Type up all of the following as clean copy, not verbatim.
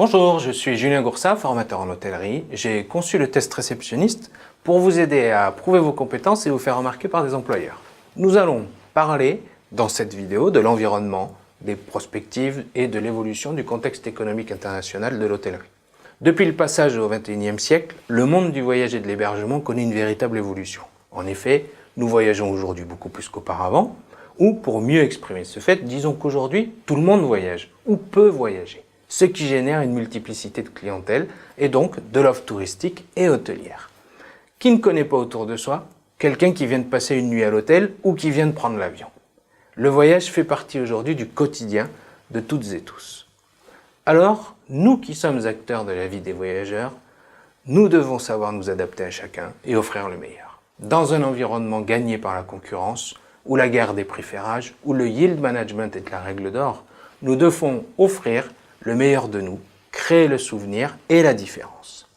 Bonjour, je suis Julien Goursat, formateur en hôtellerie. J'ai conçu le test réceptionniste pour vous aider à prouver vos compétences et vous faire remarquer par des employeurs. Nous allons parler dans cette vidéo de l'environnement, des prospectives et de l'évolution du contexte économique international de l'hôtellerie. Depuis le passage au XXIe siècle, le monde du voyage et de l'hébergement connaît une véritable évolution. En effet, nous voyageons aujourd'hui beaucoup plus qu'auparavant, ou pour mieux exprimer ce fait, disons qu'aujourd'hui, tout le monde voyage ou peut voyager, ce qui génère une multiplicité de clientèle et donc de l'offre touristique et hôtelière. Qui ne connaît pas autour de soi quelqu'un qui vient de passer une nuit à l'hôtel ou qui vient de prendre l'avion? Le voyage fait partie aujourd'hui du quotidien de toutes et tous. Alors, nous qui sommes acteurs de la vie des voyageurs, nous devons savoir nous adapter à chacun et offrir le meilleur. Dans un environnement gagné par la concurrence, où la guerre des prix fait rage, où le yield management est la règle d'or, nous devons offrir le meilleur de nous, créer le souvenir et la différence.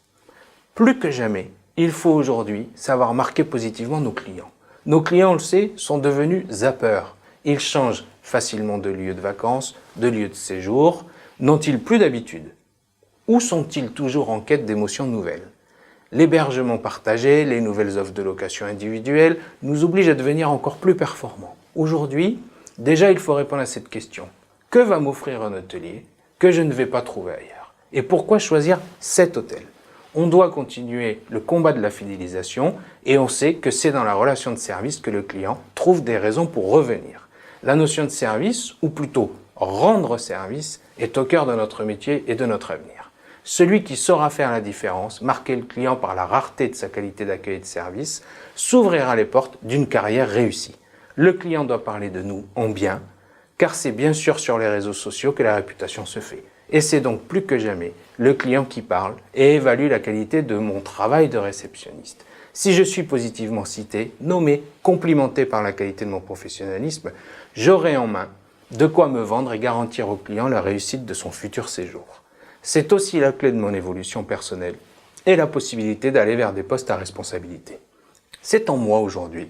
Plus que jamais, il faut aujourd'hui savoir marquer positivement nos clients. Nos clients, on le sait, sont devenus zappeurs. Ils changent facilement de lieu de vacances, de lieu de séjour. N'ont-ils plus d'habitude? Ou sont-ils toujours en quête d'émotions nouvelles? L'hébergement partagé, les nouvelles offres de location individuelle nous obligent à devenir encore plus performants. Aujourd'hui, déjà il faut répondre à cette question. Que va m'offrir un hôtelier que je ne vais pas trouver ailleurs? Et pourquoi choisir cet hôtel? On doit continuer le combat de la fidélisation et on sait que c'est dans la relation de service que le client trouve des raisons pour revenir. La notion de service, ou plutôt rendre service, est au cœur de notre métier et de notre avenir. Celui qui saura faire la différence, marquer le client par la rareté de sa qualité d'accueil et de service, s'ouvrira les portes d'une carrière réussie. Le client doit parler de nous en bien, car c'est bien sûr sur les réseaux sociaux que la réputation se fait. Et c'est donc plus que jamais le client qui parle et évalue la qualité de mon travail de réceptionniste. Si je suis positivement cité, nommé, complimenté par la qualité de mon professionnalisme, j'aurai en main de quoi me vendre et garantir au client la réussite de son futur séjour. C'est aussi la clé de mon évolution personnelle et la possibilité d'aller vers des postes à responsabilité. C'est en moi aujourd'hui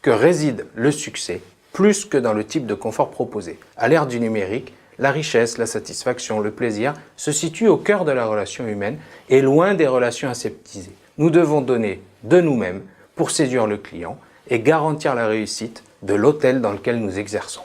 que réside le succès, plus que dans le type de confort proposé. À l'ère du numérique, la richesse, la satisfaction, le plaisir se situent au cœur de la relation humaine et loin des relations aseptisées. Nous devons donner de nous-mêmes pour séduire le client et garantir la réussite de l'hôtel dans lequel nous exerçons.